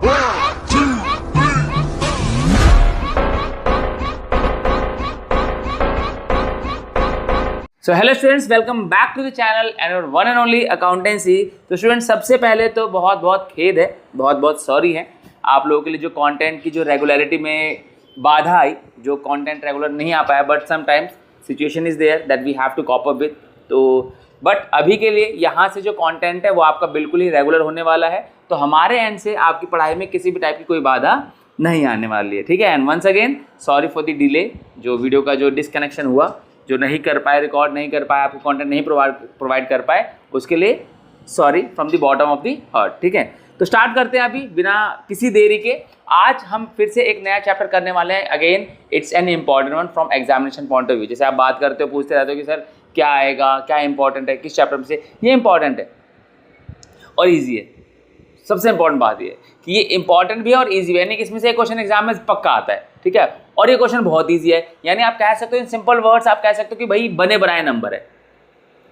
So hello students, welcome back to the channel and your one and only accountancy. तो students, सबसे पहले तो बहुत बहुत खेद है, बहुत बहुत सॉरी है आप लोगों के लिए जो कंटेंट की जो रेगुलरिटी में बाधा आई, जो कंटेंट रेगुलर नहीं आ पाया, but sometimes situation is there that we have to cope up with. तो बट अभी के लिए यहाँ से जो कंटेंट है वो आपका बिल्कुल ही रेगुलर होने वाला है। तो हमारे एंड से आपकी पढ़ाई में किसी भी टाइप की कोई बाधा नहीं आने वाली है, ठीक है। And once again sorry for the delay, जो वीडियो का जो डिसकनेक्शन हुआ, जो नहीं कर पाए, रिकॉर्ड नहीं कर पाए, आपको कंटेंट नहीं प्रोवाइड कर पाए, उसके लिए sorry from the bottom of the heart, ठीक है। तो स्टार्ट करते हैं अभी बिना किसी देरी के। आज हम फिर से एक नया चैप्टर करने वाले हैं। Again it's an important one from examination point of view. जैसे आप बात करते हो, पूछते रहते हो कि सर क्या आएगा, क्या इंपॉर्टेंट है, किस चैप्टर में से। ये इंपॉर्टेंट है और ईजी है। सबसे इंपॉर्टेंट बात ये है कि ये इंपॉर्टेंट भी है और ईजी भी है, यानी कि इसमें से एक क्वेश्चन एग्जाम में पक्का आता है, ठीक है। और ये क्वेश्चन बहुत ईजी है, यानी आप कह सकते हो इन सिंपल वर्ड्स, आप कह सकते हो कि भाई बने बनाए नंबर है।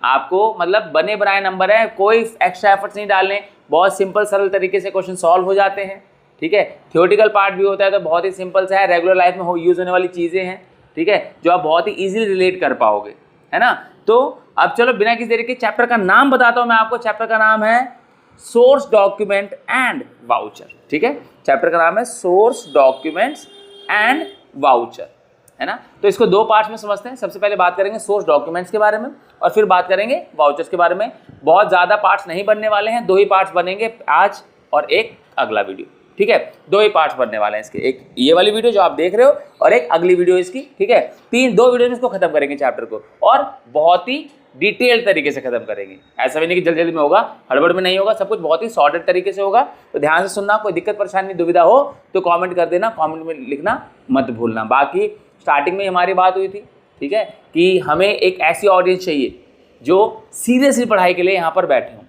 आपको मतलब बने बनाए नंबर है, कोई एक्स्ट्रा एफर्ट्स नहीं डालने, बहुत सिंपल सरल तरीके से क्वेश्चन सॉल्व हो जाते हैं, ठीक है। थ्योरेटिकल पार्ट भी होता है तो बहुत ही सिंपल सा है, रेगुलर लाइफ में यूज होने वाली चीज़ें हैं, ठीक है, जो आप बहुत ही ईजिली रिलेट कर पाओगे, है ना। तो अब चलो बिना किसी तरीके चैप्टर का नाम बताता हूँ मैं आपको। चैप्टर का नाम है सोर्स डॉक्यूमेंट एंड वाउचर, ठीक है। चैप्टर का नाम है सोर्स डॉक्यूमेंट्स एंड वाउचर, है ना। तो इसको दो पार्ट्स में समझते हैं। सबसे पहले बात करेंगे सोर्स डॉक्यूमेंट्स के बारे में और फिर बात करेंगे वाउचर्स के बारे में। बहुत ज़्यादा पार्ट्स नहीं बनने वाले हैं, दो ही पार्ट्स बनेंगे आज और एक अगला वीडियो, ठीक है। दो ही पार्ट्स बनने वाले हैं इसके, एक ये वाली वीडियो जो आप देख रहे हो और एक अगली वीडियो इसकी, ठीक है। दो वीडियो में इसको खत्म करेंगे चैप्टर को, और बहुत ही डिटेल तरीके से खत्म करेंगे। ऐसा भी नहीं कि जल्दी जल्दी में होगा, हड़बड़ में नहीं होगा, सब कुछ बहुत ही सॉर्टेड तरीके से होगा। तो ध्यान से सुनना, कोई दिक्कत परेशानी दुविधा हो तो कमेंट कर देना, कमेंट में लिखना मत भूलना। बाकी स्टार्टिंग में हमारी बात हुई थी, ठीक है, कि हमें एक ऐसी ऑडियंस चाहिए जो सीरियसली पढ़ाई के लिए यहाँ पर बैठे हों,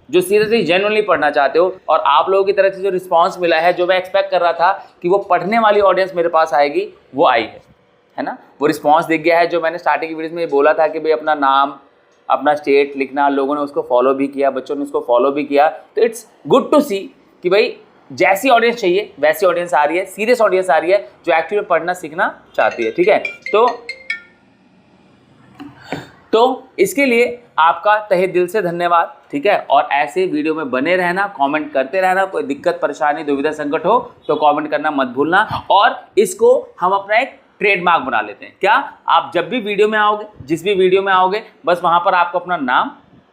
जो सीरियसली जेन्युइनली पढ़ना चाहते हो। और आप लोगों की तरफ से जो रिस्पॉन्स मिला है, जो मैं एक्सपेक्ट कर रहा था कि वो पढ़ने वाली ऑडियंस मेरे पास आएगी, वो आई है ना। वो रिस्पॉन्स दिख गया है। जो मैंने स्टार्टिंग की वीडियोस में बोला था कि भाई अपना नाम, अपना स्टेट लिखना, लोगों ने उसको फॉलो भी किया, बच्चों ने उसको फॉलो भी किया। तो इट्स गुड टू सी कि भाई जैसी ऑडियंस चाहिए वैसी ऑडियंस आ रही है, सीरियस ऑडियंस आ रही है, जो एक्चुअली पढ़ना सीखना चाहती है, ठीक है। तो इसके लिए आपका तहे दिल से धन्यवाद, ठीक है। और ऐसे वीडियो में बने रहना, कमेंट करते रहना। कोई दिक्कत परेशानी दुविधा संकट हो तो कमेंट करना मत भूलना। और इसको हम अपना एक ट्रेडमार्क बना लेते हैं। क्या, आप जब भी वीडियो में आओगे, जिस भी वीडियो में आओगे, बस वहाँ पर आपको अपना नाम,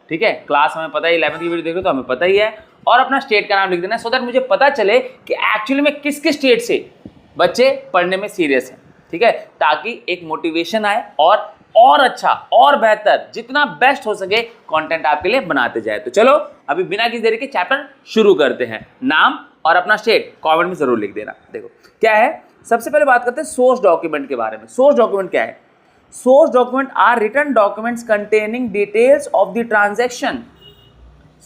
ठीक है, क्लास हमें पता है, 11th की वीडियो देख रहे हो तो हमें पता ही है, और अपना स्टेट का नाम लिख देना, सो दैट मुझे पता चले कि एक्चुअली में किस किस स्टेट से बच्चे पढ़ने में सीरियस हैं, ठीक है। ताकि एक मोटिवेशन आए और अच्छा और बेहतर, जितना बेस्ट हो सके कंटेंट आपके लिए बनाते जाए। तो चलो अभी बिना किसी देरी के चैप्टर शुरू करते हैं। नाम और अपना स्टेट कमेंट में जरूर लिख देना। देखो क्या है, सबसे पहले बात करते हैं सोर्स डॉक्यूमेंट के बारे में। सोर्स डॉक्यूमेंट क्या है? Source document are written documents containing details of the transaction.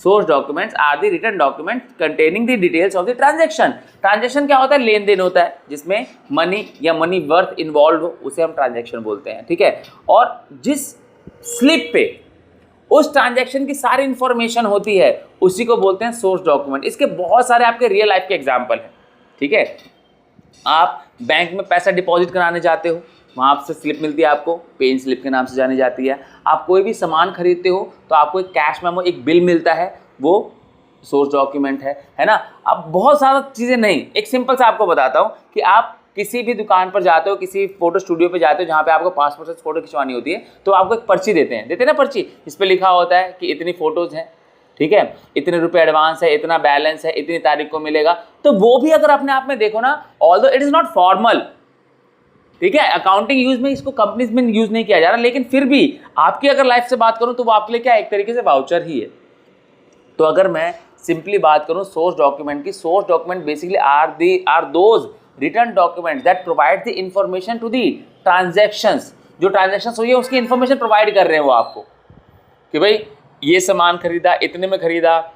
Source documents are the written document containing the details of the transaction. Transaction क्या होता है? लेन देन होता है, जिसमें मनी या मनी वर्थ इन्वॉल्व हो, उसे हम ट्रांजैक्शन बोलते हैं, ठीक है। और जिस स्लिप पे उस ट्रांजैक्शन की सारी इंफॉर्मेशन होती है, उसी को बोलते हैं सोर्स डॉक्यूमेंट। इसके बहुत सारे आपके रियल लाइफ के एग्जाम्पल हैं, ठीक है। आप बैंक में पैसा डिपॉजिट कराने जाते हो, वहाँ से स्लिप मिलती है आपको, पेन स्लिप के नाम से जानी जाती है। आप कोई भी सामान खरीदते हो तो आपको एक कैश मेमो, एक बिल मिलता है, वो सोर्स डॉक्यूमेंट है ना। अब बहुत सारी चीज़ें नहीं, एक सिंपल सा आपको बताता हूँ कि आप किसी भी दुकान पर जाते हो, किसी फोटो स्टूडियो पे जाते हो जहाँ पे आपको पासपोर्ट साइज फोटो खिंचवानी होती है, तो आपको एक पर्ची देते हैं ना पर्ची, इस पर लिखा होता है कि इतनी फ़ोटोज़ हैं, ठीक है, इतने रुपए एडवांस है, इतना बैलेंस है, इतनी तारीख को मिलेगा। तो वो भी अगर अपने आप में देखो ना, although it is not formal, ठीक है, अकाउंटिंग यूज में इसको कंपनीज में यूज नहीं किया जा रहा, लेकिन फिर भी आपकी अगर लाइफ से बात करूं तो वो आपके लिए क्या, एक तरीके से वाउचर ही है। तो अगर मैं सिंपली बात करूं सोर्स डॉक्यूमेंट की, source document basically are those written documents that provide the information to the transactions. जो ट्रांजैक्शंस हुई है उसकी इंफॉर्मेशन प्रोवाइड कर रहे हैं वो आपको, कि भाई ये सामान खरीदा, इतने में खरीदा,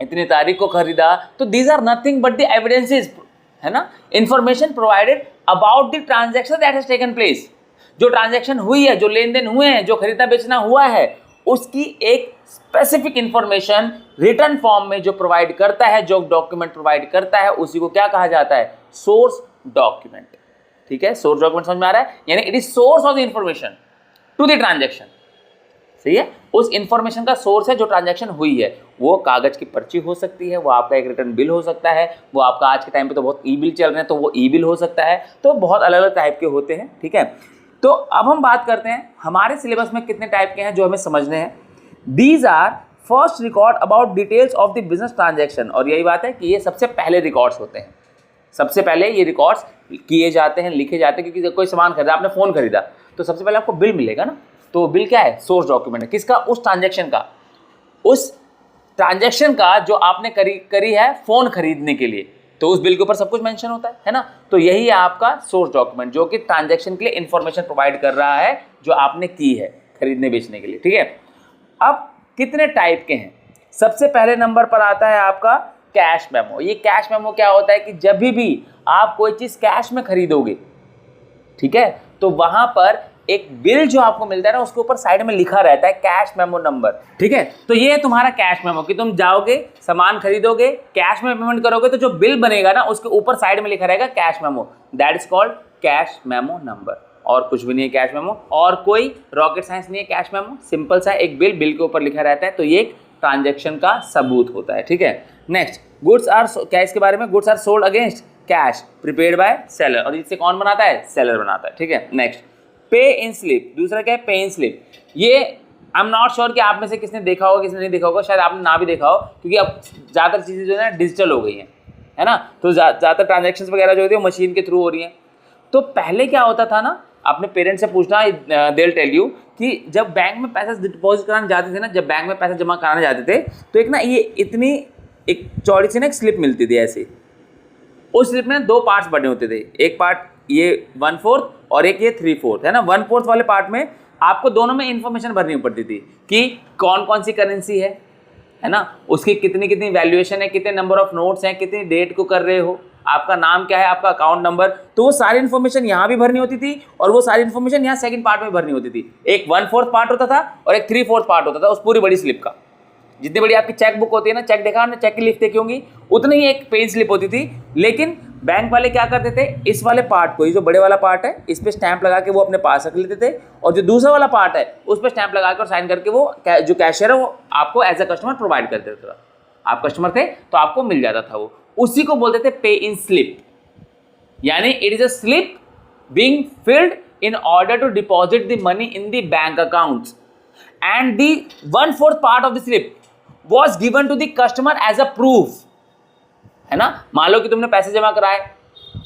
इतनी तारीख को खरीदा। तो these are nothing but the evidences, है ना, information provided about the transaction that has taken place. जो ट्रांजैक्शन हुई है, जो लेन देन हुए हैं, जो खरीदना बेचना हुआ है, उसकी एक स्पेसिफिक इंफॉर्मेशन रिटर्न फॉर्म में जो प्रोवाइड करता है, जो डॉक्यूमेंट प्रोवाइड करता है, उसी को क्या कहा जाता है? Source document. ठीक है, सोर्स डॉक्यूमेंट समझ में आ रहा है? यानी it is source of the information to the transaction. सही है, उस इंफॉर्मेशन का सोर्स है जो ट्रांजैक्शन हुई है। वो कागज की पर्ची हो सकती है, वो आपका एक रिटर्न बिल हो सकता है, वो आपका आज के टाइम पे तो बहुत ई बिल चल रहे हैं तो वो ई बिल हो सकता है। तो बहुत अलग अलग टाइप के होते हैं। ठीक है, तो अब हम बात करते हैं हमारे सिलेबस में कितने टाइप के हैं जो हमें समझने हैं। These are first record about details of the business transaction. और यही बात है कि ये सबसे पहले रिकॉर्ड्स होते हैं, सबसे पहले ये रिकॉर्ड्स किए जाते हैं, लिखे जाते हैं। क्योंकि कोई सामान खरीदा, आपने फ़ोन खरीदा, तो सबसे पहले आपको बिल मिलेगा ना। तो बिल क्या है? सोर्स डॉक्यूमेंट है। किसका? उस ट्रांजैक्शन का, उस ट्रांजैक्शन का जो आपने करी है फ़ोन खरीदने के लिए। तो उस बिल के ऊपर सब कुछ मेंशन होता है ना। तो यही है आपका सोर्स डॉक्यूमेंट, जो कि ट्रांजैक्शन के लिए इंफॉर्मेशन प्रोवाइड कर रहा है जो आपने की है खरीदने बेचने के लिए। ठीक है, अब कितने टाइप के हैं? सबसे पहले नंबर पर आता है आपका कैश मेमो। ये कैश मेमो क्या होता है कि जब भी आप कोई चीज़ कैश में खरीदोगे, ठीक है, तो वहां पर एक बिल जो आपको मिलता है ना, उसके ऊपर साइड में लिखा रहता है कैश मेमो नंबर। ठीक है, तो ये है तुम्हारा कैश मेमो कि तुम जाओगे, सामान खरीदोगे, कैश में पेमेंट करोगे, तो जो बिल बनेगा ना उसके ऊपर साइड में लिखा रहेगा cash memo. That is called cash memo number. और कुछ भी नहीं है कैश मेमो, और कोई रॉकेट साइंस नहीं है कैश मेमो। सिंपल सा एक बिल के ऊपर लिखा रहता है, तो ये एक ट्रांजेक्शन का सबूत होता है। ठीक है, नेक्स्ट गुड्स आर, क्या इसके बारे में? Goods are sold against cash prepaid by seller. और इससे कौन बनाता है? सेलर बनाता है। ठीक है, नेक्स्ट पे इन स्लिप। दूसरा क्या है? पे इन स्लिप। ये आई एम नॉट श्योर कि आप में से किसने देखा होगा, किसने नहीं देखा होगा, शायद आपने ना भी देखा हो, क्योंकि अब ज़्यादातर चीज़ें जो है ना डिजिटल हो गई हैं, है ना। तो ज़्यादातर ट्रांजेक्शन्स वगैरह जो होती है वो मशीन के थ्रू हो रही हैं। तो पहले क्या होता था ना, अपने पेरेंट्स से पूछना, दे विल टेल यू कि जब बैंक में पैसा डिपॉजिट कराने जाते थे ना, जब बैंक में पैसा जमा कराने जाते थे, तो एक ना ये इतनी एक चौड़ी सी ना एक स्लिप मिलती थी ऐसे। उस स्लिप में 2 पार्ट्स बने होते थे, एक पार्ट ये 1/4 और एक ये 3/4, है ना। 1/4 वाले पार्ट में आपको दोनों में इंफॉर्मेशन भरनी पड़ती थी कि कौन कौन सी करेंसी है ना, उसकी कितनी कितनी वैल्यूएशन है, कितने नंबर ऑफ नोट्स हैं, कितनी डेट को कर रहे हो, आपका नाम क्या है, आपका अकाउंट नंबर। तो वो सारी इन्फॉर्मेशन यहाँ भी भरनी होती थी और वो सारी इन्फॉर्मेशन यहाँ सेकंड पार्ट में भरनी होती थी। एक 1/4 पार्ट होता था और एक 3/4 पार्ट होता था उस पूरी बड़ी स्लिप का। जितनी बड़ी आपकी चेक बुक होती है ना, चेक देखा आपने, चेक की लीफ देखी होंगी, उतनी ही एक पेज स्लिप होती थी। लेकिन बैंक वाले क्या करते थे, इस वाले पार्ट को, ये जो बड़े वाला पार्ट है, इस पे स्टैंप लगा के वो अपने पास रख लेते थे, और जो दूसरा वाला पार्ट है उस पर स्टैंप लगा कर साइन करके वो जो कैशियर है वो आपको एज अ कस्टमर प्रोवाइड कर देता था। आप कस्टमर थे तो आपको मिल जाता था वो। उसी को बोलते थे पे इन स्लिप। यानी it is a slip being filled in order to deposit the money in the bank accounts, and the 1/4 part of the slip was given to the customer as a proof, है ना। मान लो कि तुमने पैसे जमा कराए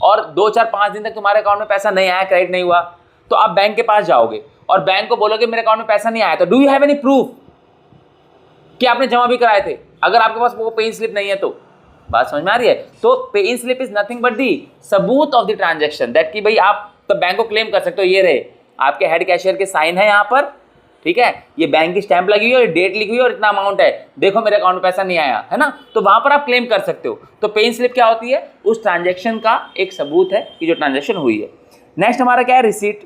और 2, 4, 5 दिन तक तुम्हारे अकाउंट में पैसा नहीं आया, क्रेडिट नहीं हुआ, तो आप बैंक के पास जाओगे और बैंक को बोलोगे मेरे अकाउंट में पैसा नहीं आया, तो do you have any proof कि आपने जमा भी कराए थे? अगर आपके पास वो पे इन स्लिप नहीं है तो बात समझ में आ रही है। तो pay in slip is nothing but the सबूत ऑफ द ट्रांजेक्शन, दैट कि भाई आप तो बैंक को क्लेम कर सकते हो, ये रहे आपके हेड कैशियर के साइन है यहाँ पर, ठीक है, ये बैंक की स्टैंप लगी हुई है, डेट लिखी हुई है और इतना अमाउंट है, देखो मेरे अकाउंट में पैसा नहीं आया, है ना। तो वहां पर आप क्लेम कर सकते हो। तो पे इन स्लिप क्या होती है? उस ट्रांजैक्शन का एक सबूत है कि जो ट्रांजैक्शन हुई है। नेक्स्ट हमारा क्या है? रिसीट।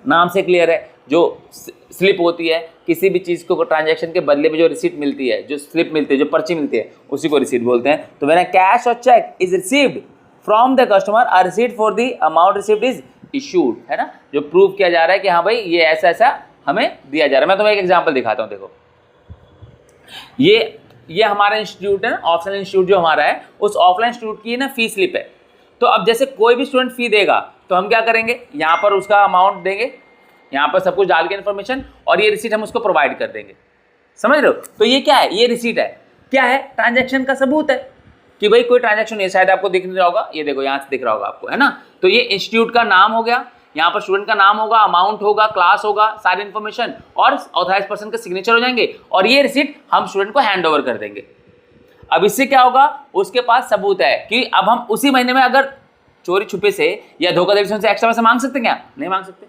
नाम से क्लियर है, जो स्लिप होती है किसी भी चीज़ को ट्रांजैक्शन के बदले में जो रिसीट मिलती है, जो स्लिप मिलती है, जो पर्ची मिलती है, उसी को रिसीट बोलते हैं। तो व्हेन अ कैश और cheque is received from the customer, a receipt for the amount received is issued, है ना। जो प्रूव किया जा रहा है कि हाँ भाई ये ऐसा ऐसा हमें दिया जा रहा है। मैं तुम्हें एक एग्जांपल दिखाता हूं, देखो ये हमारा इंस्टीट्यूट है ना, ऑफलाइन इंस्टीट्यूट जो हमारा है, उस ऑफलाइन इंस्टीट्यूट की ना फी स्लिप है। तो अब जैसे कोई भी स्टूडेंट फी देगा तो हम क्या करेंगे, यहाँ पर उसका अमाउंट देंगे, यहाँ पर सब कुछ डाल के इन्फॉर्मेशन, और ये रिसीट हम उसको प्रोवाइड कर देंगे। समझ रहे हो? तो ये क्या है? ये रिसीट है, क्या है? ट्रांजैक्शन का सबूत है कि भाई कोई ट्रांजैक्शन है। शायद आपको दिख नहीं रहा होगा, ये देखो यहाँ से दिख रहा होगा आपको, है ना। तो ये इंस्टीट्यूट का नाम हो गया, यहाँ पर स्टूडेंट का नाम होगा, अमाउंट होगा, क्लास होगा, सारी इन्फॉर्मेशन, और ऑथराइज पर्सन का सिग्नेचर हो जाएंगे, और ये रिसीट हम स्टूडेंट को हैंड ओवर कर देंगे। अब इससे क्या होगा? उसके पास सबूत है कि अब हम उसी महीने में अगर चोरी छुपे से या धोखाधड़ी से एक्स्ट्रा पैसे मांग सकते हैं क्या? नहीं मांग सकते।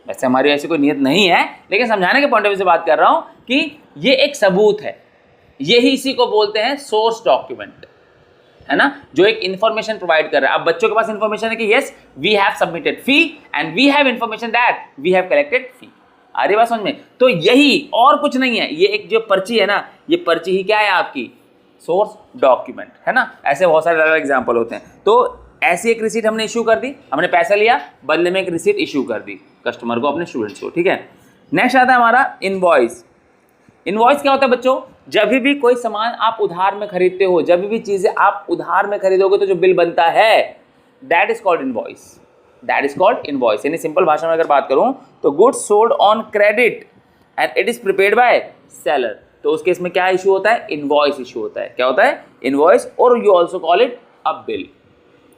वैसे हमारी ऐसी कोई नियत नहीं है, लेकिन समझाने के पॉइंट ऑफ व्यू से बात कर रहा हूं कि ये एक सबूत है। यही इसी को बोलते हैं सोर्स डॉक्यूमेंट, है ना, जो एक इंफॉर्मेशन प्रोवाइड कर रहा है। अब बच्चों के पास इंफॉर्मेशन है कि yes we have submitted fee and we have information that we have collected fee. आ रही बात समझ में? तो यही और कुछ नहीं है, ये एक जो पर्ची है ना, ये पर्ची ही क्या है आपकी सोर्स डॉक्यूमेंट, है ना। ऐसे बहुत सारे अलग अलग एग्जाम्पल होते हैं। तो ऐसी एक रिसीट हमने इशू कर दी, हमने पैसा लिया, बदले में एक रिसीट इशू कर दी कस्टमर को, अपने स्टूडेंट्स को, ठीक है। नेक्स्ट आता है हमारा इनवॉइस। इनवॉइस क्या होता है बच्चों? जब भी कोई सामान आप उधार में खरीदते हो, जब भी चीजें आप उधार में खरीदोगे तो जो बिल बनता है that is called invoice, that is called invoice. यानी सिंपल भाषा में अगर बात करूं तो goods sold on credit and it is prepaid by seller, तो उस केस में क्या इशू होता है? इनवॉइस इशू होता है। क्या होता है? इनवॉइस, और you also call it a bill.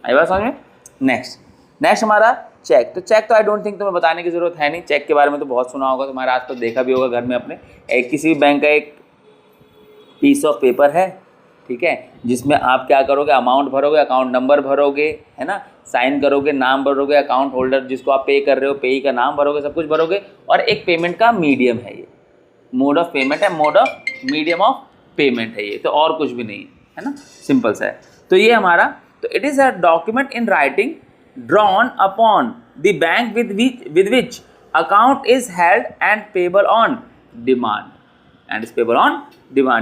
आई बात समझ में? नेक्स्ट हमारा चेक। तो चेक तो आई डोंट थिंक तुम्हें बताने की जरूरत है नहीं, चेक के बारे में तो बहुत सुना होगा तुम्हारे, आज तो देखा भी होगा घर में अपने। किसी भी बैंक का एक पीस ऑफ पेपर है, ठीक है, जिसमें आप क्या करोगे? अमाउंट भरोगे, अकाउंट नंबर भरोगे, है ना, साइन करोगे, नाम भरोगे, अकाउंट होल्डर जिसको आप पे कर रहे हो, पेई का नाम भरोगे, सब कुछ भरोगे, और एक पेमेंट का मीडियम है, ये मोड ऑफ पेमेंट है, mode of medium of payment है ये, तो और कुछ भी नहीं है ना, सिंपल सा है। तो ये हमारा, तो it is a document in writing drawn upon the bank with which account is held and payable on demand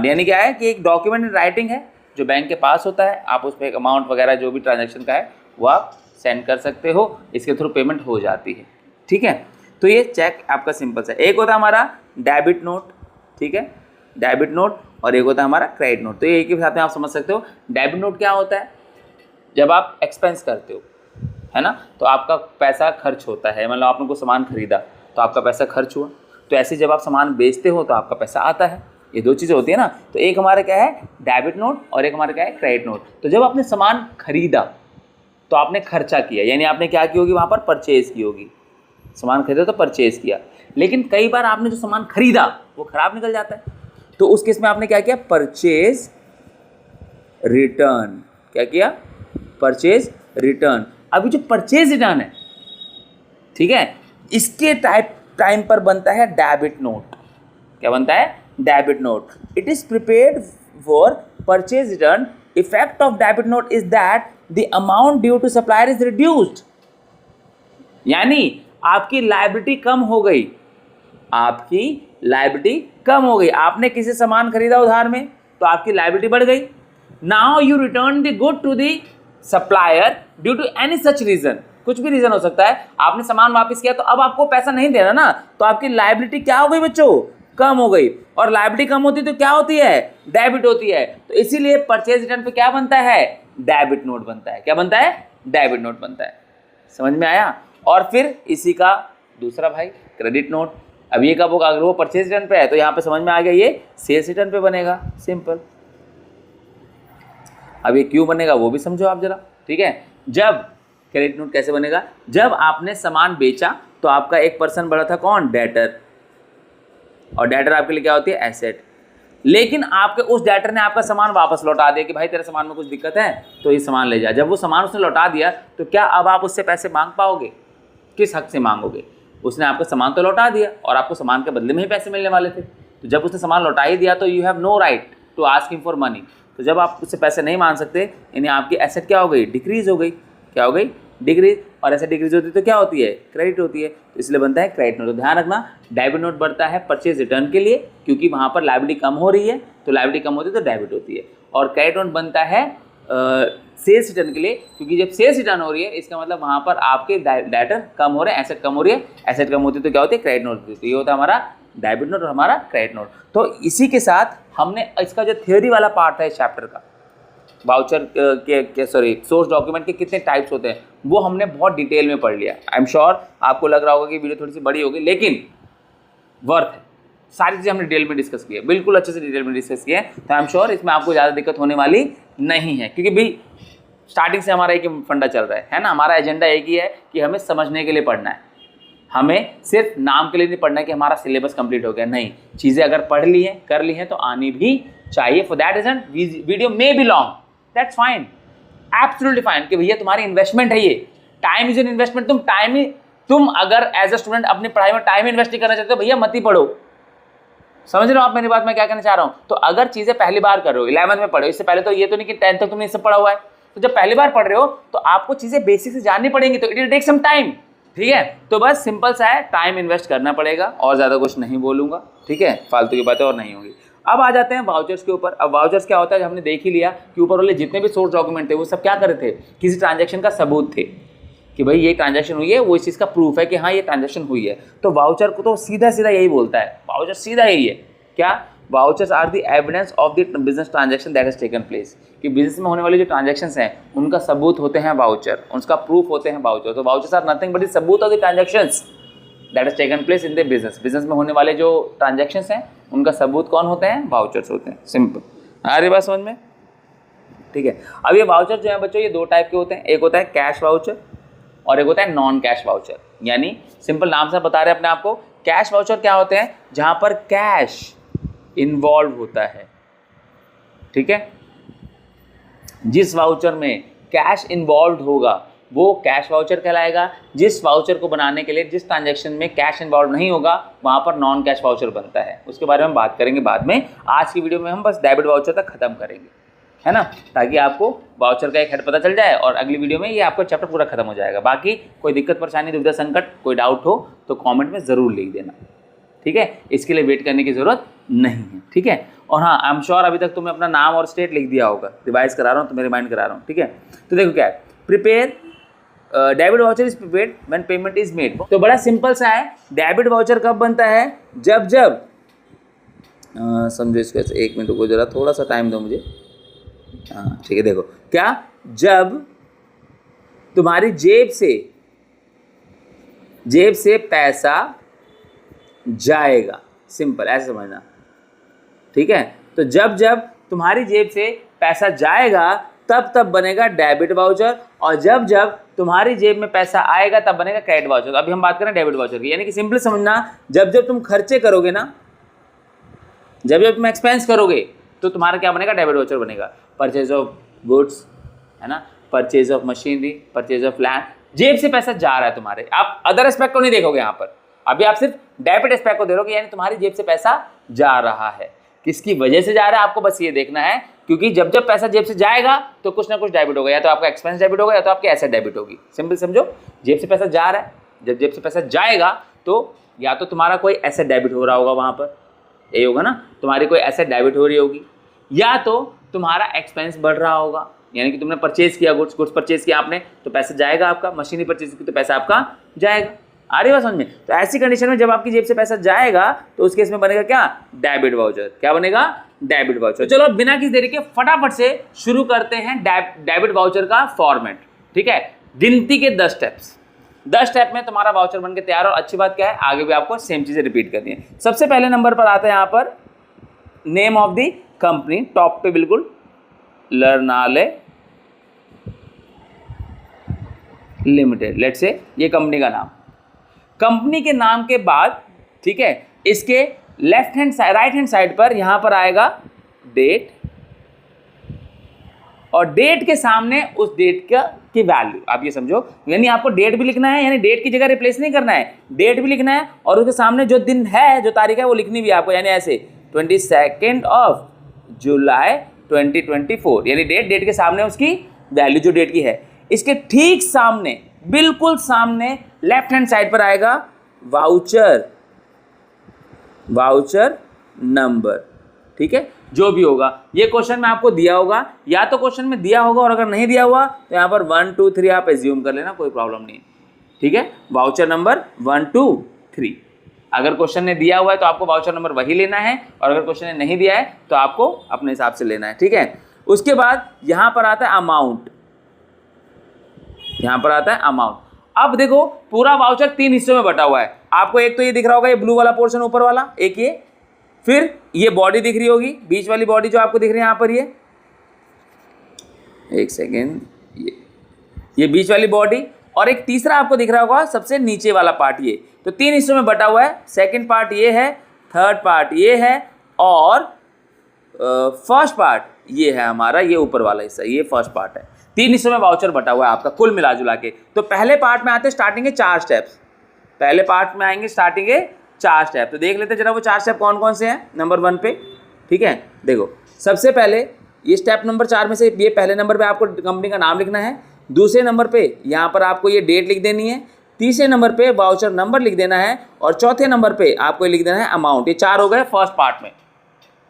यानी क्या है कि एक डॉक्यूमेंट इन राइटिंग है जो बैंक के पास होता है, आप उस पर एक अमाउंट वगैरह जो भी ट्रांजैक्शन का है वो आप सेंड कर सकते हो, इसके थ्रू पेमेंट हो जाती है, ठीक है। तो ये चेक आपका सिंपल सा। एक होता है हमारा डेबिट नोट, ठीक है, डेबिट नोट, और एक होता है हमारा क्रेडिट नोट। तो ये एक ही साथ में आप समझ सकते हो। डेबिट नोट क्या होता है? जब आप एक्सपेंस करते हो, है ना, तो आपका पैसा खर्च होता है, मतलब आपने कोई सामान खरीदा तो आपका पैसा खर्च हुआ, तो ऐसे जब आप सामान बेचते हो तो आपका पैसा आता है। ये दो चीज़ें होती है ना। तो एक हमारा क्या है डेबिट नोट, और एक हमारा क्या है क्रेडिट नोट। तो जब आपने सामान खरीदा तो आपने खर्चा किया, यानी आपने क्या की होगी वहाँ पर? परचेज की होगी। सामान खरीदा तो परचेज किया, लेकिन कई बार आपने जो सामान खरीदा वो खराब निकल जाता है, तो उस केस में आपने क्या किया? Purchase return. क्या किया? Purchase return. अभी जो परचेज रिटर्न है, ठीक है, इसके टाइम पर बनता है डेबिट नोट। क्या बनता है? Debit note. It is prepared for purchase return. Effect of debit note is that the amount due to supplier is reduced, यानी आपकी लायबिलिटी कम हो गई, आपकी लायबिलिटी कम हो गई। आपने किसी सामान खरीदा उधार में तो आपकी लायबिलिटी बढ़ गई। Now you return the good to the supplier due to any such reason, कुछ भी रीजन हो सकता है, आपने सामान वापस किया तो अब आपको पैसा नहीं देना ना, तो आपकी लायबिलिटी क्या हो गई बच्चों? कम हो गई। और लायबिलिटी कम होती है तो क्या होती है? डेबिट होती है। तो इसीलिए परचेज रिटर्न पे क्या बनता है? डेबिट नोट बनता है। क्या बनता है? डेबिट नोट बनता है। समझ में आया? और फिर इसी का दूसरा भाई क्रेडिट नोट। अब ये कब होगा? अगर वो परचेज रिटर्न पे है तो यहाँ पे समझ में आ गया, ये सेल्स रिटर्न पे बनेगा, सिंपल। अब ये क्यों बनेगा वो भी समझो आप जरा, ठीक है। जब क्रेडिट नोट कैसे बनेगा? जब आपने सामान बेचा तो आपका एक पर्सन बढ़ा था, कौन? डेटर। और डेटर आपके लिए क्या होती है? एसेट। लेकिन आपके उस डेटर ने आपका सामान वापस लौटा दिया कि भाई तेरे सामान में कुछ दिक्कत है तो ये सामान ले जा। जब वो सामान उसने लौटा दिया तो क्या अब आप उससे पैसे मांग पाओगे? किस हक से मांगोगे? उसने आपका सामान तो लौटा दिया और आपको सामान के बदले में ही पैसे मिलने वाले थे, तो जब उसने सामान लौटा ही दिया तो you have no right to ask him for money. तो जब आप उससे पैसे नहीं मांग सकते, यानी आपकी एसेट क्या हो गई? डिक्रीज हो गई। क्या हो गई? डिक्रीज। और ऐसे डिक्रीज होती है तो क्या होती है? क्रेडिट होती है। तो इसलिए बनता है क्रेडिट नोट। तो ध्यान रखना, डेबिट नोट बढ़ता है परचेज रिटर्न के लिए, क्योंकि वहाँ पर लायबिलिटी कम हो रही है, तो लायबिलिटी कम होती है तो डेबिट होती है। और क्रेडिट नोट बनता है सेल्स रिटर्न के लिए, क्योंकि जब सेल्स रिटर्न हो रही है इसका मतलब वहाँ पर आपके डेटर कम हो रहे हैं, एसेट कम हो रही है। एसेट कम होती है तो क्या होती है? क्रेडिट नोट होती है। तो ये होता है हमारा डेबिट नोट और हमारा क्रेडिट नोट। तो इसी के साथ हमने इसका जो थ्योरी वाला पार्ट है इस चैप्टर का, वाउचर के सोर्स डॉक्यूमेंट के कितने टाइप्स होते हैं, वो हमने बहुत डिटेल में पढ़ लिया। आई एम श्योर आपको लग रहा होगा कि वीडियो थोड़ी सी बड़ी होगी, लेकिन वर्थ है। सारी चीज़ें हमने डिटेल में डिस्कस की है, बिल्कुल अच्छे से डिटेल में डिस्कस किया है। तो आई एम श्योर इसमें आपको ज़्यादा दिक्कत होने वाली नहीं है, क्योंकि भाई स्टार्टिंग से हमारा एक ही फंडा चल रहा है ना। हमारा एजेंडा एक ही है कि हमें समझने के लिए पढ़ना है, हमें सिर्फ नाम के लिए नहीं पढ़ना है कि हमारा सिलेबस कंप्लीट हो गया। नहीं, चीज़ें अगर पढ़ ली हैं, कर ली हैं तो आनी भी चाहिए। For that reason video may be long, that's fine, absolutely fine, कि भैया तुम्हारी इन्वेस्टमेंट है ये। Time is an investment. तुम अगर एज अ स्टूडेंट अपनी पढ़ाई में टाइम इन्वेस्ट नहीं करना चाहते हो, भैया मत ही पढ़ो। समझ रहे हो आप मेरी बात? मैं क्या कहना चाह रहा हूँ? तो अगर चीज़ें पहली बार कर रहे हो, 11th में पढ़े हो, इससे पहले तो ये तो नहीं कि 10th तक तुमने इससे पढ़ा हुआ है, तो जब पहली बार पढ़ रहे हो तो आपको चीज़ें बेसिक से जाननी पड़ेंगी, तो it will take some time. ठीक है, तो बस सिंपल सा है, टाइम इन्वेस्ट करना पड़ेगा और ज़्यादा कुछ नहीं बोलूँगा, ठीक है, फालतू की बातें और नहीं होगी। अब आ जाते हैं वाउचर्स के ऊपर। अब वाउचर्स क्या होता है, हमने देख ही लिया कि ऊपर वाले जितने भी सोर्स डॉक्यूमेंट थे वो सब क्या कर रहे थे, किसी ट्रांजैक्शन का सबूत थे कि भाई ये ट्रांजैक्शन हुई है, वो इस चीज़ का प्रूफ है कि हाँ ये ट्रांजैक्शन हुई है। तो वाउचर को तो सीधा सीधा यही बोलता है, वाउचर सीधा यही है क्या, vouchers are the evidence of the business transaction that has taken place, कि बिजनेस में होने वाले जो ट्रांजैक्शंस हैं उनका सबूत होते हैं वाउचर, उसका प्रूफ होते हैं वाउचर। तो vouchers are nothing but the सबूत of the transactions that has taken place in the business. Business में होने वाले जो ट्रांजैक्शंस हैं उनका सबूत कौन होते हैं, वाउचर्स होते हैं। सिंपल, आ रही बात समझ में, ठीक है। अब ये वाउचर जो है बच्चों, ये दो टाइप के होते हैं, एक होता है कैश वाउचर और एक होता है नॉन कैश वाउचर। यानी सिंपल नाम से बता रहे हैं अपने आप को, कैश वाउचर क्या होते हैं, जहां पर कैश इन्वॉल्व होता है, ठीक है। जिस वाउचर में कैश इन्वॉल्व होगा वो कैश वाउचर कहलाएगा। जिस वाउचर को बनाने के लिए जिस ट्रांजैक्शन में कैश इन्वॉल्व नहीं होगा वहां पर नॉन कैश वाउचर बनता है। उसके बारे में बात करेंगे बाद में। आज की वीडियो में हम बस डेबिट वाउचर तक खत्म करेंगे, है ना, ताकि आपको वाउचर का एक हेड पता चल जाए और अगली वीडियो में ये आपका चैप्टर पूरा खत्म हो जाएगा। बाकी कोई दिक्कत परेशानी दुविधा संकट कोई डाउट हो तो कमेंट में ज़रूर लिख देना, ठीक है। इसके लिए वेट करने की ज़रूरत नहीं है, ठीक है। और हाँ, आई एम श्योर अभी तक तुमने अपना नाम और स्टेट लिख दिया होगा, रिवाइज करा रहा हूँ, तुम्हें रिमाइंड करा रहा हूँ, ठीक है। तो देखो क्या है, prepare debit voucher is prepared when payment is made. तो बड़ा सिंपल सा है, डेबिट वाउचर कब बनता है, जब समझो इसको ऐसे, एक मिनट रुको जरा, थोड़ा सा टाइम दो मुझे। हाँ ठीक है, देखो क्या, जब तुम्हारी जेब से पैसा जाएगा, सिंपल ऐसे समझना, ठीक है। तो जब तुम्हारी जेब से पैसा जाएगा तब बनेगा डेबिट वाउचर, और जब तुम्हारी जेब में पैसा आएगा तब बनेगा क्रेडिट वाउचर। अभी हम बात करें डेबिट वाउचर की, यानी कि सिंपल समझना, जब तुम खर्चे करोगे ना, जब तुम एक्सपेंस करोगे तो तुम्हारा क्या बनेगा, डेबिट वाउचर बनेगा। परचेज ऑफ गुड्स, है ना, purchase of machinery, purchase of land, जेब से पैसा जा रहा है तुम्हारे, आप अदर एस्पेक्ट को नहीं देखोगे यहाँ पर, अभी आप सिर्फ डेबिट एस्पेक्ट को देखोगे, यानी तुम्हारी जेब से पैसा जा रहा है। किसकी वजह से जा रहा है आपको बस ये देखना है, क्योंकि जब पैसा जेब से जाएगा तो कुछ ना कुछ डेबिट होगा, या तो आपका एक्सपेंस डेबिट होगा या तो आपकी एसेट डेबिट होगी। सिंपल समझो, जेब से पैसा जा रहा है, जब जेब से पैसा जाएगा तो या तो तुम्हारा कोई एसेट डेबिट हो रहा होगा, वहाँ पर यही होगा ना, तुम्हारी कोई एसेट डेबिट हो रही होगी, या तो तुम्हारा एक्सपेंस बढ़ रहा होगा, यानी कि तुमने परचेज किया, गुड्स परचेज किया आपने तो पैसा जाएगा आपका, मशीनरी परचेज की तो पैसा आपका जाएगा। आ रही बात समझ में। तो ऐसी कंडीशन में जब आपकी जेब से पैसा जाएगा तो उस केस में बनेगा क्या, डेबिट वाउचर। क्या बनेगा, डेबिट वाउचर। चलो बिना किसी देरी के फटाफट से शुरू करते हैं डेबिट वाउचर का फॉर्मेट, ठीक है। गिनती के 10 स्टेप्स, 10 स्टेप में तुम्हारा वाउचर बन के तैयार। और अच्छी बात क्या है, आगे भी आपको सेम चीजें रिपीट करनी है। सबसे पहले नंबर पर आता है यहाँ पर name of the company, top पे बिल्कुल, लर्नालय लिमिटेड, लेट्स से ये कंपनी का नाम। कंपनी के नाम के बाद, ठीक है, इसके left hand side, right hand side पर यहां पर आएगा डेट, और डेट के सामने उस डेट की वैल्यू, आप ये समझो, यानी आपको डेट भी लिखना है, यानी डेट की जगह रिप्लेस नहीं करना है, डेट भी लिखना है और उसके सामने जो दिन है, जो तारीख है वो लिखनी भी है आपको, यानी ऐसे 22 ऑफ जुलाई 2024, यानी डेट के सामने उसकी वैल्यू जो डेट की है। इसके ठीक सामने, बिल्कुल सामने लेफ्ट हैंड साइड पर आएगा वाउचर नंबर, ठीक है, जो भी होगा। ये क्वेश्चन में आपको दिया होगा, या तो क्वेश्चन में दिया होगा, और अगर नहीं दिया हुआ तो यहाँ पर 1 2 3 आप एज्यूम कर लेना, कोई प्रॉब्लम नहीं है, ठीक है। वाउचर नंबर 1 2 3, अगर क्वेश्चन ने दिया हुआ है तो आपको वाउचर नंबर वही लेना है, और अगर क्वेश्चन ने नहीं दिया है तो आपको अपने हिसाब से लेना है, ठीक है। उसके बाद यहाँ पर आता है अमाउंट, यहाँ पर आता है अमाउंट। अब देखो पूरा वाउचर 3 हिस्सों में बटा हुआ है, आपको एक तो ये दिख रहा होगा, ये ब्लू वाला पोर्शन ऊपर वाला, एक ये, फिर ये बॉडी दिख रही होगी, बीच वाली बॉडी जो आपको दिख रही है यहाँ पर, ये एक सेकेंड, ये बीच वाली बॉडी, और एक तीसरा आपको दिख रहा होगा सबसे नीचे वाला पार्ट, ये। तो 3 हिस्सों में बटा हुआ है, सेकंड पार्ट ये है, थर्ड पार्ट ये है, और फर्स्ट पार्ट ये है हमारा, ये ऊपर वाला हिस्सा, ये फर्स्ट पार्ट है। 3 हिस्सों में वाउचर बटा हुआ है आपका कुल मिला जुला के। तो पहले पार्ट में आते हैं स्टार्टिंग के 4 स्टेप्स, पहले पार्ट में आएंगे स्टार्टिंग के 4 स्टेप। तो देख लेते हैं जरा वो 4 स्टेप कौन कौन से हैं, नंबर 1 पे, ठीक है। देखो सबसे पहले ये स्टेप नंबर 4 में से ये पहले नंबर पे आपको कंपनी का नाम लिखना है, दूसरे नंबर पे यहाँ पर आपको ये डेट लिख देनी है, तीसरे नंबर पे वाउचर नंबर लिख देना है और चौथे नंबर पे आपको लिख देना है अमाउंट। ये 4 हो गए फर्स्ट पार्ट में,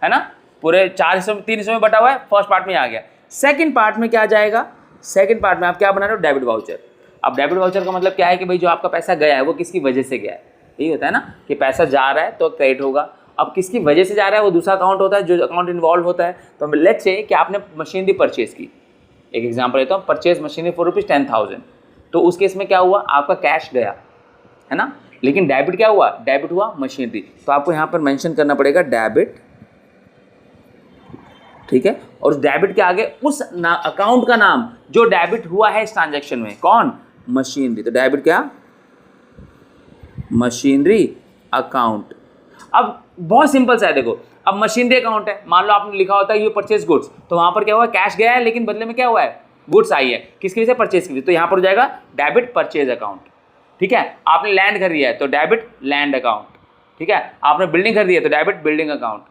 है ना, पूरे 4 हिस्सों में 3 हिस्सों में बटा हुआ है, फर्स्ट पार्ट में आ गया। सेकंड पार्ट में क्या जाएगा, सेकंड पार्ट में आप क्या बना रहे हो, डेबिट वाउचर। अब डेबिट वाउचर का मतलब क्या है कि भाई जो आपका पैसा गया है वो किसकी वजह से गया है, यही होता है ना कि पैसा जा रहा है तो क्रेडिट होगा। अब किसकी वजह से जा रहा है वो दूसरा अकाउंट होता है, जो अकाउंट इन्वॉल्व होता है। तो लेट्स से कि आपने मशीनरी परचेज की, एक एग्जांपल लेता हूँ, परचेज मशीनरी फॉर ₹10,000, तो उस केस में क्या हुआ, आपका कैश गया, है ना, लेकिन डेबिट क्या हुआ, डेबिट हुआ मशीनरी। तो आपको यहाँ पर मेंशन करना पड़ेगा डेबिट, ठीक है, और उस डेबिट के आगे उस अकाउंट का नाम जो डेबिट हुआ है इस ट्रांजैक्शन में, कौन, मशीनरी। तो डेबिट क्या, मशीनरी अकाउंट। अब बहुत सिंपल सा है, देखो अब मशीनरी अकाउंट है, मान लो आपने लिखा होता है यू परचेज गुड्स, तो वहां पर क्या हुआ, कैश गया है लेकिन बदले में क्या हुआ है, गुड्स आई है, किसकी वजह से, परचेज की वजह से। तो यहाँ पर हो जाएगा डेबिट परचेज अकाउंट, ठीक है। आपने लैंड खरीदी है तो डेबिट लैंड अकाउंट, ठीक है। आपने बिल्डिंग खरीदी है तो डेबिट बिल्डिंग अकाउंट।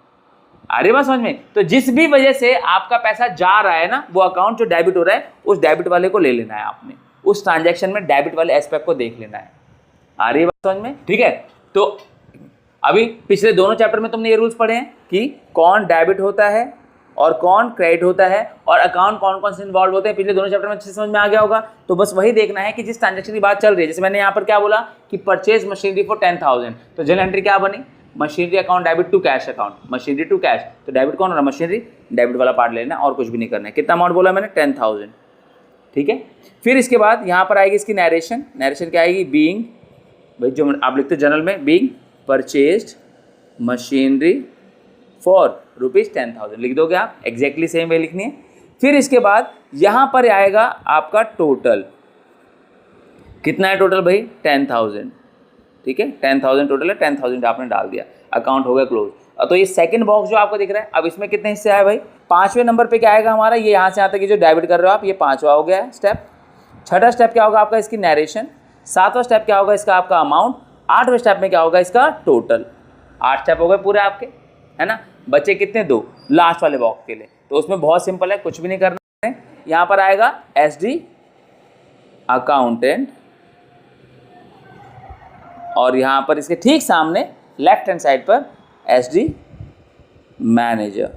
आ रही बात समझ में। तो जिस भी वजह से आपका पैसा जा रहा है ना, वो अकाउंट जो डेबिट हो रहा है उस डेबिट वाले को ले लेना है आपने, उस ट्रांजैक्शन में डेबिट वाले एस्पेक्ट को देख लेना है। आ रही बात समझ में, ठीक है। तो अभी पिछले दोनों चैप्टर में तुमने ये रूल्स पढ़े हैं कि कौन डेबिट होता है और कौन क्रेडिट होता है और अकाउंट कौन कौन से इन्वॉल्व होते हैं, पिछले दोनों चैप्टर में अच्छे से समझ में आ गया होगा। तो बस वही देखना है कि जिस ट्रांजैक्शन की बात चल रही है, जैसे मैंने यहाँ पर क्या बोला कि परचेज मशीनरी फॉर 10,000, तो जनरल एंट्री क्या बनी, machinery account debit to cash account, machinery to cash. तो डेबिट कौन हो रहा है, मशीनरी, डेबिट वाला पार्ट लेना और कुछ भी नहीं करना है। कितना अमाउंट बोला मैंने, 10,000, ठीक है। फिर इसके बाद यहाँ पर आएगी इसकी नरेशन, नरेशन क्या आएगी, बीइंग, भाई जो आप लिखते हो जनरल में, बीइंग परचेज्ड मशीनरी फॉर ₹10,000 लिख दोगे आप, एग्जैक्टली सेम वे लिखनी है। फिर इसके बाद यहाँ पर आएगा आपका टोटल, कितना है टोटल भाई, 10,000, ठीक है, 10,000 टोटल है, 10,000 आपने डाल दिया, अकाउंट हो गया क्लोज। तो ये सेकंड बॉक्स जो आपको दिख रहा है, अब इसमें कितने हिस्से आए भाई, 5वें नंबर पे क्या आएगा हमारा, ये यहाँ से यहाँ तक जो डेबिट कर रहे हो आप, ये 5वां हो गया है स्टेप। 6ठा स्टेप क्या होगा आपका, इसकी नरेशन। 7वां स्टेप क्या होगा इसका, आपका अमाउंट। 8वें स्टेप में क्या होगा इसका, टोटल। 8 स्टेप हो गए पूरे आपके, है ना। बचे कितने, 2 लास्ट वाले बॉक्स के लिए। तो उसमें बहुत सिंपल है, कुछ भी नहीं करना है। यहाँ पर आएगा SD अकाउंटेंट और यहाँ पर इसके ठीक सामने लेफ्ट हैंड साइड पर SD मैनेजर,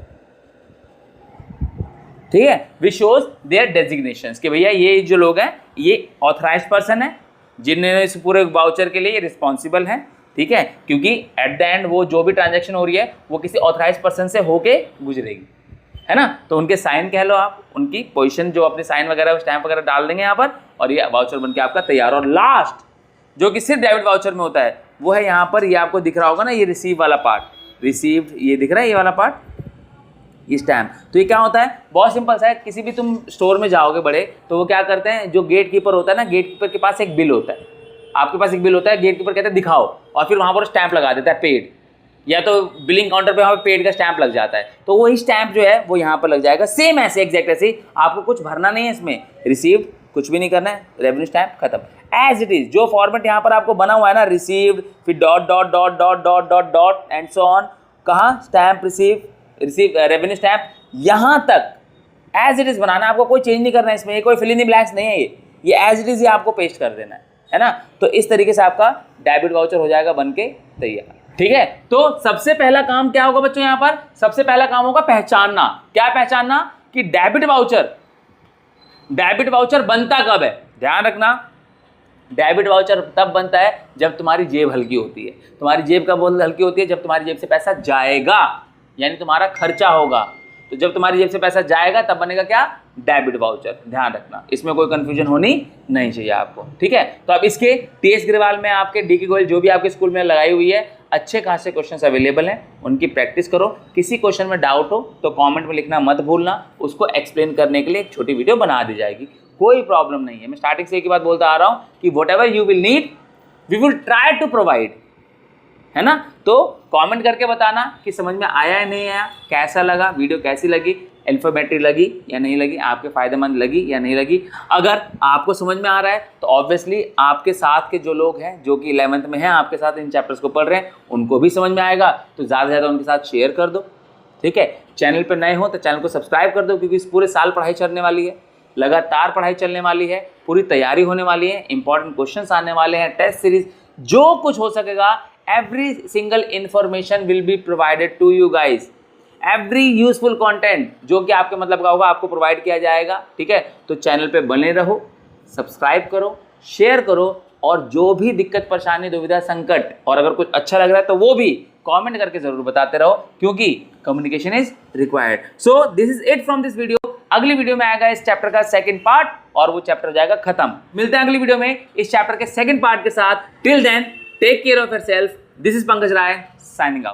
ठीक है। विच शोज देयर डेजिग्नेशंस कि भैया ये जो लोग हैं ये ऑथराइज्ड पर्सन है, जिन्होंने इस पूरे वाउचर के लिए ये रिस्पॉन्सिबल हैं, ठीक है, क्योंकि एट द एंड वो जो भी ट्रांजैक्शन हो रही है वो किसी ऑथराइज्ड पर्सन से होके गुजरेगी, है ना। तो उनके साइन कह लो आप, उनकी पोजीशन जो अपने साइन वगैरह स्टैंप वगैरह डाल देंगे यहाँ पर और ये वाउचर बनके आपका तैयार। और लास्ट जो कि सिर्फ डेबिट वाउचर में होता है वो है यहाँ पर, ये आपको दिख रहा होगा ना, ये रिसीव वाला पार्ट, रिसीव्ड, ये दिख रहा है ये वाला पार्ट, ये स्टैम्प। तो ये क्या होता है, बहुत सिंपल सा है। किसी भी तुम स्टोर में जाओगे बड़े, तो वो क्या करते हैं, जो गेट कीपर होता है ना, गेट कीपर के पास एक बिल होता है, आपके पास एक बिल होता है, गेट कीपर कहता है दिखाओ, और फिर वहाँ पर स्टैंप लगा देता है पेड, या तो बिलिंग काउंटर पे वहाँ पे पेड का स्टैंप लग जाता है। तो वही स्टैंप जो है वो यहाँ पर लग जाएगा, सेम ऐसे एग्जैक्ट ऐसे। आपको कुछ भरना नहीं है इसमें, रिसीव्ड कुछ भी नहीं करना है, रेवेन्यू स्टैंप खत्म, एज इट इज। जो फॉर्मेट यहाँ पर आपको बना हुआ है ना, रिसीव्ड, फिर dot dot dot dot dot dot dot and so on, कहाँ स्टैंप रिसीव रेवेन्यू स्टैंप, यहाँ तक एज इट इज बनाना है, आपको कोई चेंज नहीं करना है इसमें, ये कोई फिल इन द ब्लैंक्स नहीं है, ये एज इट इज ही आपको पेस्ट कर देना है ना। तो इस तरीके से आपका डेबिट वाउचर हो जाएगा बनके तैयार, ठीक है। तो सबसे पहला काम क्या होगा बच्चों, यहाँ पर सबसे पहला काम होगा पहचानना। क्या पहचानना कि डेबिट वाउचर बनता कब है। ध्यान रखना, डेबिट वाउचर तब बनता है जब तुम्हारी जेब हल्की होती है। तुम्हारी जेब कब हल्की होती है, जब तुम्हारी जेब से पैसा जाएगा, यानी तुम्हारा खर्चा होगा। तो जब तुम्हारी जेब से पैसा जाएगा तब बनेगा क्या, डेबिट वाउचर। ध्यान रखना, इसमें कोई कंफ्यूजन होनी नहीं चाहिए आपको, ठीक है। तो अब इसके TS ग्रेवाल में आपके DK गोयल जो भी आपके स्कूल में लगाई हुई है, अच्छे खासे क्वेश्चंस अवेलेबल हैं, उनकी प्रैक्टिस करो। किसी क्वेश्चन में डाउट हो तो कमेंट में लिखना मत भूलना, उसको एक्सप्लेन करने के लिए एक छोटी वीडियो बना दी जाएगी, कोई प्रॉब्लम नहीं है। मैं स्टार्टिंग से एक ही बात बोलता आ रहा हूँ कि whatever you will need we will try to provide, है ना। तो कमेंट करके बताना कि समझ में आया या नहीं आया, कैसा लगा वीडियो, कैसी लगी, इन्फॉर्मेटिव लगी या नहीं लगी, आपके फायदेमंद लगी या नहीं लगी। अगर आपको समझ में आ रहा है तो ऑब्वियसली आपके साथ के जो लोग हैं जो कि 11th में हैं, आपके साथ इन चैप्टर्स को पढ़ रहे हैं, उनको भी समझ में आएगा, तो ज़्यादा से ज़्यादा उनके साथ शेयर कर दो, ठीक है। चैनल पर नए हो तो चैनल को सब्सक्राइब कर दो, क्योंकि इस पूरे साल पढ़ाई चलने वाली है। लगातार पढ़ाई चलने वाली है, पूरी तैयारी होने वाली है, इंपॉर्टेंट क्वेश्चंस आने वाले हैं, टेस्ट सीरीज, जो कुछ हो सकेगा every single information will be provided to you guys. Every useful content जो कि आपके मतलब का होगा आपको प्रोवाइड किया जाएगा। ठीक है, तो चैनल पे बने रहो, सब्सक्राइब करो, शेयर करो, और जो भी दिक्कत परेशानी दुविधा संकट और अगर कुछ अच्छा लग रहा है तो वो भी कमेंट करके जरूर बताते रहो, क्योंकि communication is required. So this is it from this video. अगली वीडियो में आएगा इस चैप्टर का सेकंड पार्ट और वो चैप्टर हो जाएगा खत्म। मिलते हैं अगली वीडियो में इस चैप्टर के सेकंड पार्ट के साथ। Till then take care of yourself. This is Pankaj Rai signing out.